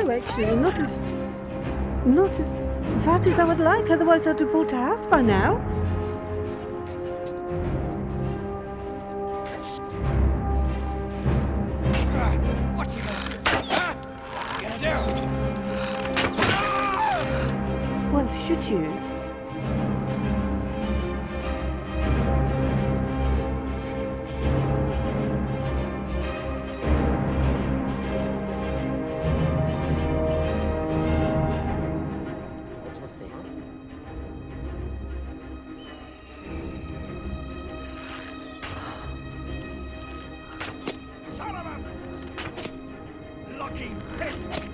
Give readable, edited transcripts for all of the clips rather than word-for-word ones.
No, actually, not as fat as I would like, otherwise I'd have bought a house by now. What you gonna do? Huh? What you gonna do? Well, should you? What was that? Son of a lucky bitch!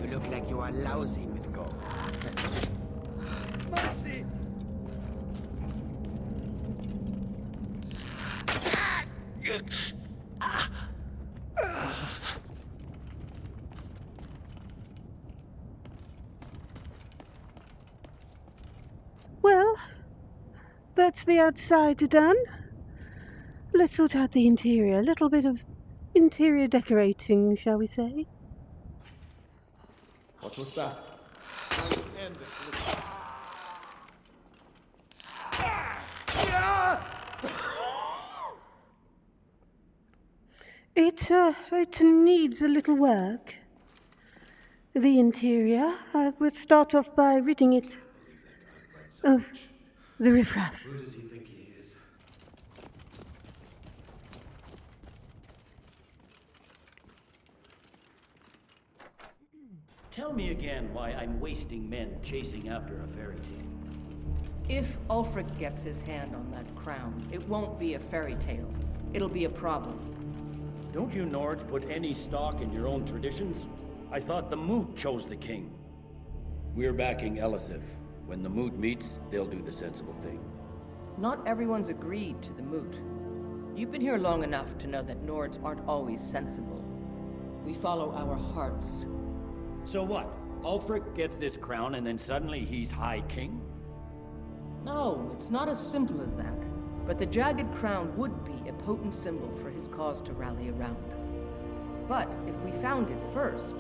You look like you are lousy with gold. Mercy! Well, that's the outside done. Let's sort out the interior. A little bit of interior decorating, shall we say? What was that? End this It needs a little work. The interior. I would start off by ridding it of the riffraff. Who does he think he is? Tell me again why I'm wasting men chasing after a fairy tale. If Ulfric gets his hand on that crown, it won't be a fairy tale. It'll be a problem. Don't you Nords put any stock in your own traditions? I thought the Moot chose the king. We're backing Elisif. When the Moot meets, they'll do the sensible thing. Not everyone's agreed to the moot. You've been here long enough to know that Nords aren't always sensible. We follow our hearts. So what? Ulfric gets this crown and then suddenly he's High King? No, it's not as simple as that. But the Jagged Crown would be a potent symbol for his cause to rally around. But if we found it first...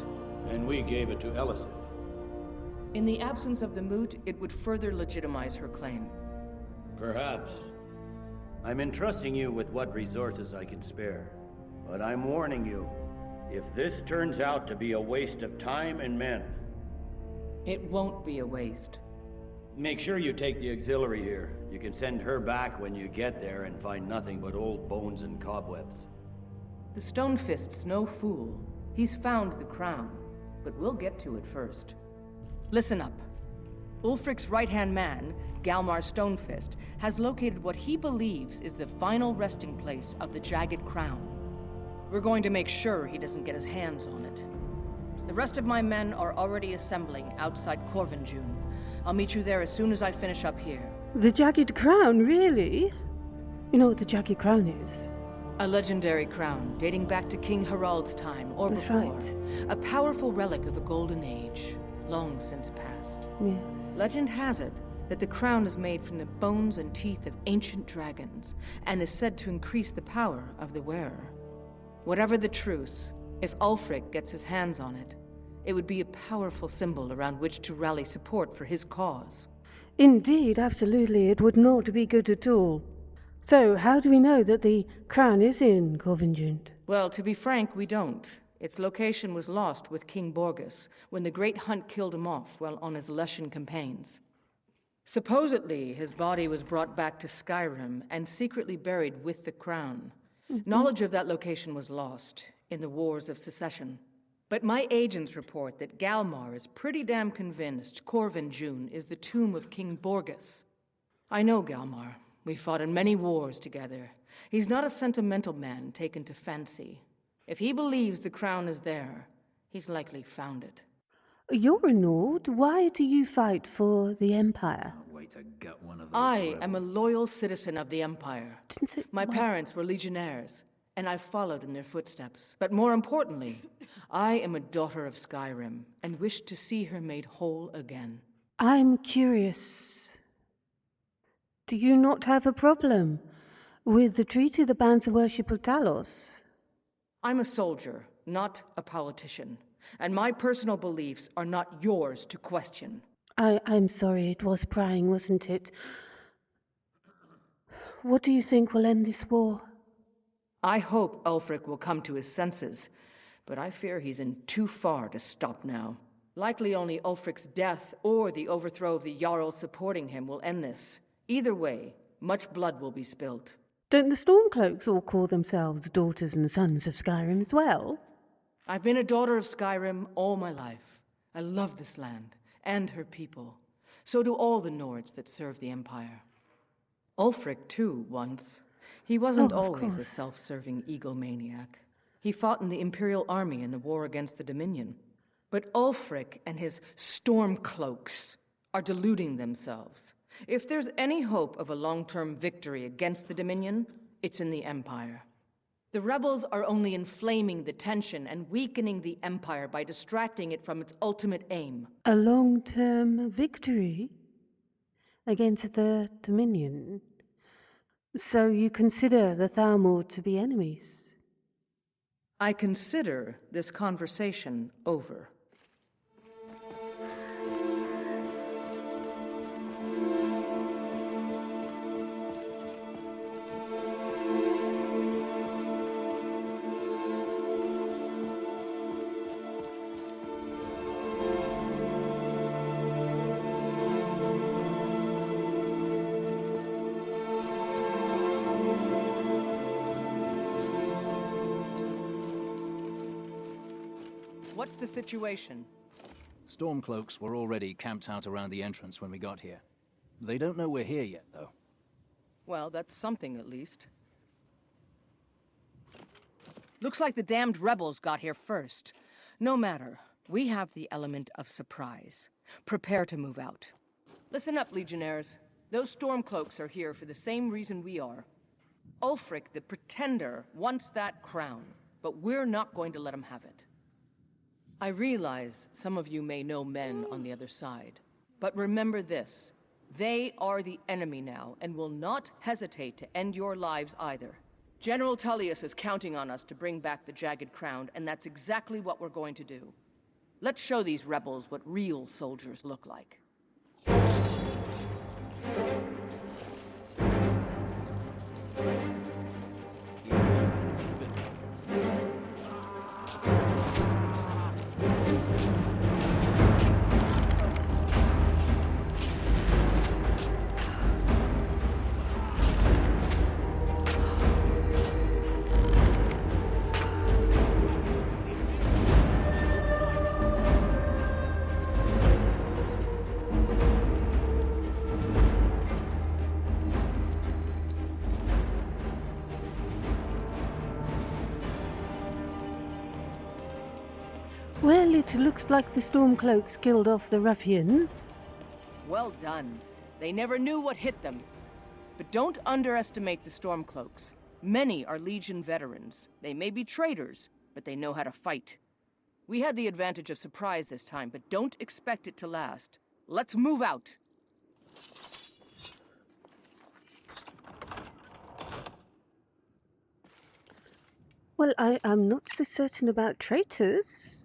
And we gave it to Elisif. In the absence of the moot, it would further legitimize her claim. Perhaps. I'm entrusting you with what resources I can spare. But I'm warning you, if this turns out to be a waste of time and men... It won't be a waste. Make sure you take the auxiliary here. You can send her back when you get there and find nothing but old bones and cobwebs. The Stonefist's no fool. He's found the crown, but we'll get to it first. Listen up. Ulfric's right-hand man, Galmar Stonefist, has located what he believes is the final resting place of the Jagged Crown. We're going to make sure he doesn't get his hands on it. The rest of my men are already assembling outside Korvanjund. I'll meet you there as soon as I finish up here. The Jagged Crown, really? You know what the Jagged Crown is? A legendary crown dating back to King Harald's time, or That's before. right. A powerful relic of a golden age, long since past. Yes. Legend has it that the crown is made from the bones and teeth of ancient dragons, and is said to increase the power of the wearer. Whatever the truth, if Ulfric gets his hands on it, it would be a powerful symbol around which to rally support for his cause. Indeed, absolutely, it would not be good at all. So, how do we know that the crown is in Korvanjund? Well, to be frank, we don't. Its location was lost with King Borgus when the Great Hunt killed him off while on his Leshen campaigns. Supposedly, his body was brought back to Skyrim and secretly buried with the crown. Knowledge of that location was lost in the Wars of Secession. But my agents report that Galmar is pretty damn convinced Korvanjund is the tomb of King Borgus. I know Galmar. We fought in many wars together. He's not a sentimental man taken to fancy. If he believes the crown is there, he's likely found it. You're a Nord. Why do you fight for the Empire? Wait to get one of those I am a rebels. loyal citizen of the Empire. Didn't say My why. parents were legionnaires, and I've followed in their footsteps. But more importantly, I am a daughter of Skyrim, and wish to see her made whole again. I'm curious. Do you not have a problem with the treaty the bands of worship of Talos? I'm a soldier, not a politician, and my personal beliefs are not yours to question. I'm sorry, it was prying, wasn't it? What do you think will end this war? I hope Ulfric will come to his senses, but I fear he's in too far to stop now. Likely only Ulfric's death or the overthrow of the Jarls supporting him will end this. Either way, much blood will be spilled. Don't the Stormcloaks all call themselves daughters and sons of Skyrim as well? I've been a daughter of Skyrim all my life. I love this land and her people. So do all the Nords that serve the Empire. Ulfric, too, once. He wasn't always a self-serving egomaniac. He fought in the Imperial Army in the war against the Dominion. But Ulfric and his Stormcloaks are deluding themselves. If there's any hope of a long-term victory against the Dominion, it's in the Empire. The rebels are only inflaming the tension and weakening the Empire by distracting it from its ultimate aim. A long-term victory against the Dominion? So you consider the Thalmor to be enemies? I consider this conversation over. What's the situation? Stormcloaks were already camped out around the entrance when we got here. They don't know we're here yet, though. Well, that's something at least. Looks like the damned rebels got here first. No matter. We have the element of surprise. Prepare to move out. Listen up, Legionnaires. Those Stormcloaks are here for the same reason we are. Ulfric, the Pretender, wants that crown, but we're not going to let him have it. I realize some of you may know men on the other side, but remember this. They are the enemy now, and will not hesitate to end your lives either. General Tullius is counting on us to bring back the Jagged Crown, and that's exactly what we're going to do. Let's show these rebels what real soldiers look like. Well, it looks like the Stormcloaks killed off the ruffians. Well done. They never knew what hit them. But don't underestimate the Stormcloaks. Many are Legion veterans. They may be traitors, but they know how to fight. We had the advantage of surprise this time, but don't expect it to last. Let's move out! Well, I'm not so certain about traitors.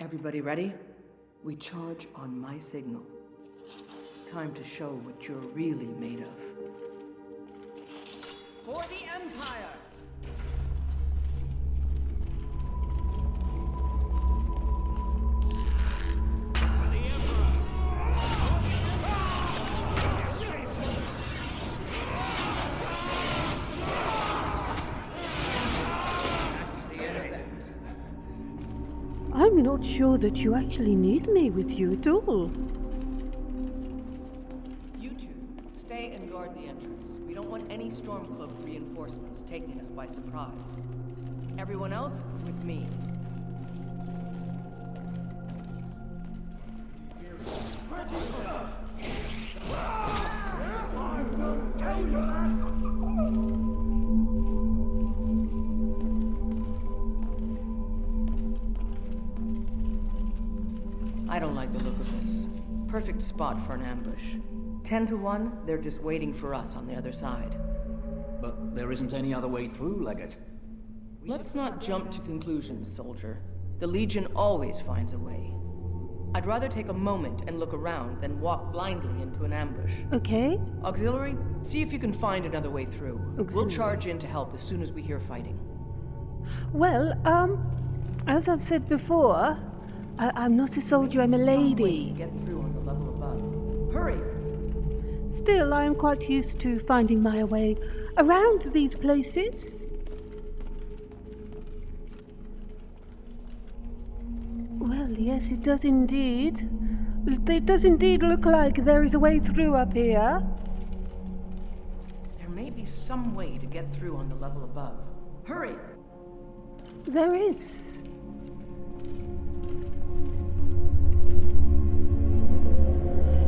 Everybody ready? We charge on my signal. Time to show what you're really made of. For the Empire! I'm not sure that you actually need me with you at all. You two, stay and guard the entrance. We don't want any Stormcloak reinforcements taking us by surprise. Everyone else, with me. I will tell you that! the look of this. Perfect spot for an ambush. 10 to 1, they're just waiting for us on the other side. But there isn't any other way through, Legate. Let's not jump to conclusions, soldier. The Legion always finds a way. I'd rather take a moment and look around than walk blindly into an ambush. Okay. Auxiliary, see if you can find another way through. We'll Auxiliary. charge in to help as soon as we hear fighting. Well, as I've said before, I'm not a soldier, I'm a Some way to lady. get through on the level above. Hurry! Still, I am quite used to finding my way around these places. Well, yes, it does indeed. It does indeed look like there is a way through up here. There may be some way to get through on the level above. Hurry! There is.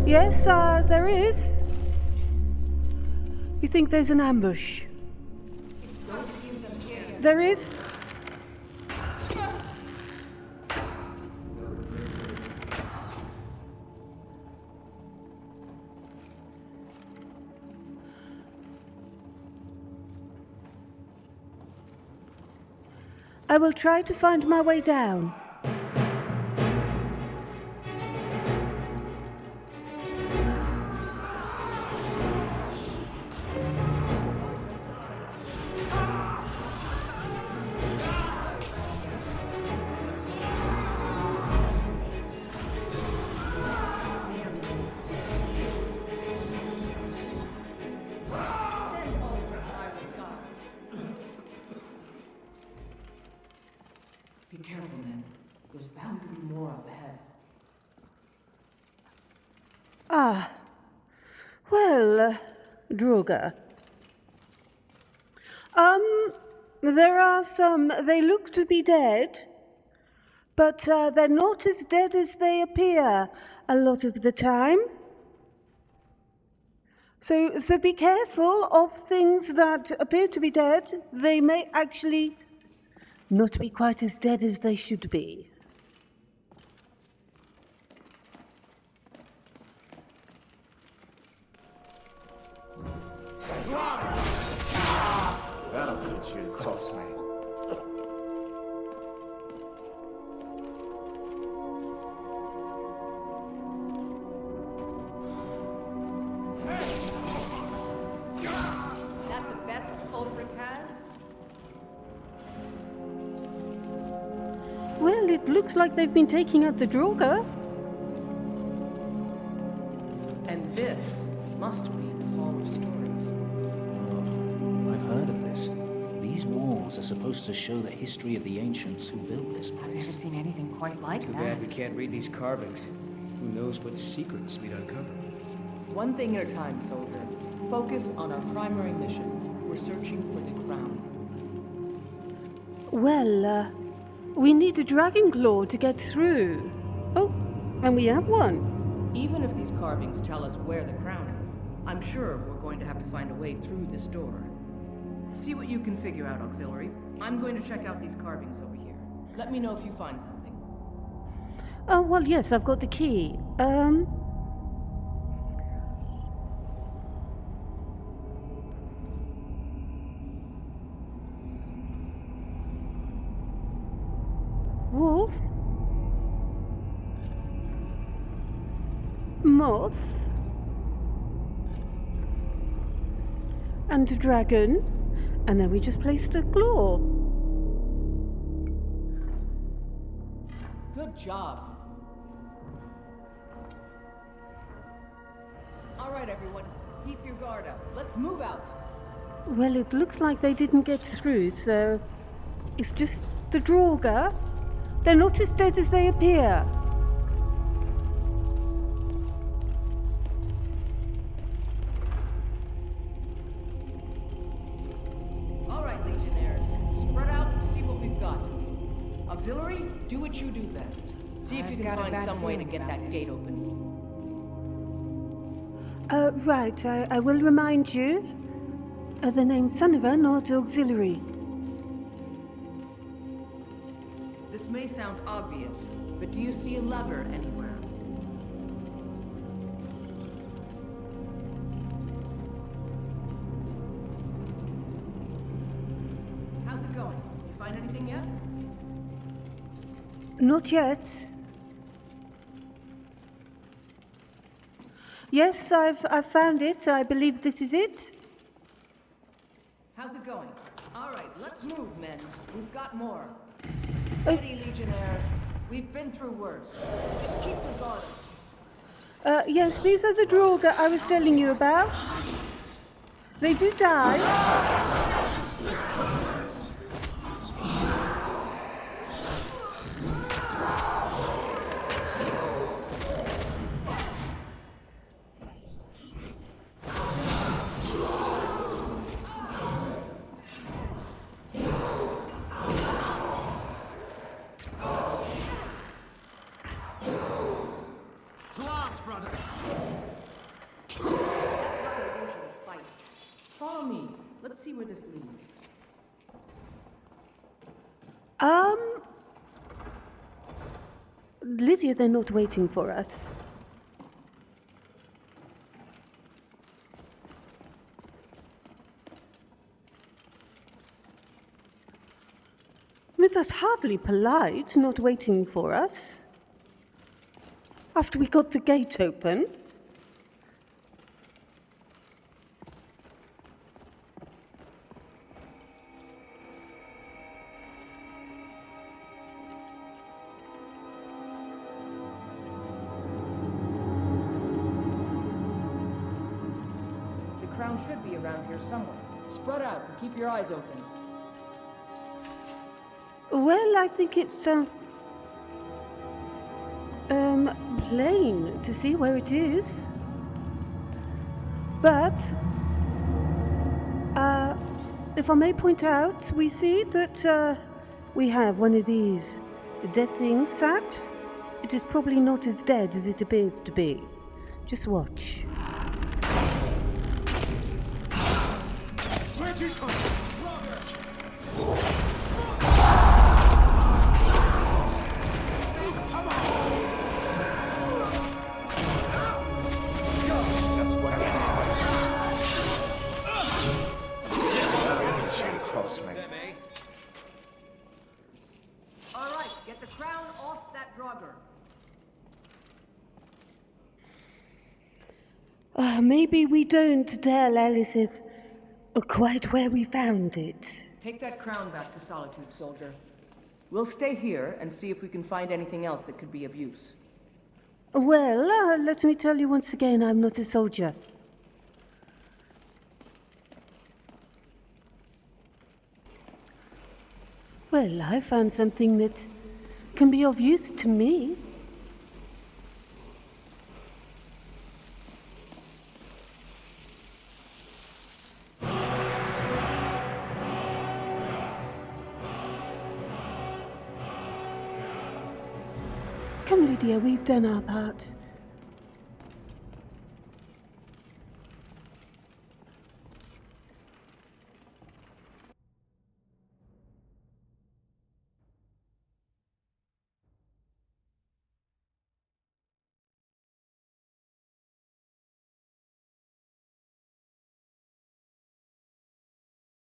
Yes, there is. You think there's an ambush? There is. I will try to find my way down. Be careful, men. There's bound to be more up ahead. Well, draugr. There are some, they look to be dead, but they're not as dead as they appear a lot of the time. So be careful of things that appear to be dead. They may actually not be quite as dead as they should be. That'll teach you to cross me. Is that the best Ulfric has? Well, it looks like they've been taking out the draugr. And this must be the Hall of Stories. I've heard of this. These walls are supposed to show the history of the ancients who built this I've never place. seen anything quite like Too that. bad we can't read these carvings. Who knows what secrets we'd uncover? One thing at a time, soldier. Focus on our primary mission. We're searching for the crown. Well, we need a dragon claw to get through. Oh, and we have one. Even if these carvings tell us where the crown is, I'm sure we're going to have to find a way through this door. See what you can figure out, Auxiliary. I'm going to check out these carvings over here. Let me know if you find something. Oh, well, yes, I've got the key. Wolf? Moth? And a dragon? And then we just place the claw. Good job. All right, everyone. Keep your guard up. Let's move out. Well, it looks like they didn't get through, so it's just the draugr. They're not as dead as they appear. All right, Legionnaires. Spread out and see what we've got. Auxiliary, do what you do best. See if I've you can got a find bad some way to feeling get about that this. gate open. Right, I will remind you. The name's Sunniva, not auxiliary. This may sound obvious, but do you see a lever anywhere? everything yet? Not yet. Yes, I've found it. I believe this is it. How's it going? All right, let's move, men. We've got more. Steady, Legionnaire. We've been through worse. Just keep the guard. Yes, these are the draugr I was telling you about. They do die. Follow me. Let's see where this leads. Lydia, they're not waiting for us. I mean, that's hardly polite, not waiting for us. After we got the gate open. The crown should be around here somewhere. Spread out and keep your eyes open. Well, I think it's, plain to see where it is. But, if I may point out, we see that, we have one of these dead things sat. It is probably not as dead as it appears to be. Just watch. Where'd you come from? All right, get the crown off that draugr. Maybe we don't tell Elisith quite where we found it. Take that crown back to Solitude, soldier. We'll stay here and see if we can find anything else that could be of use. Well, let me tell you once again, I'm not a soldier. Well, I found something that can be of use to me. Come, Lydia, we've done our part.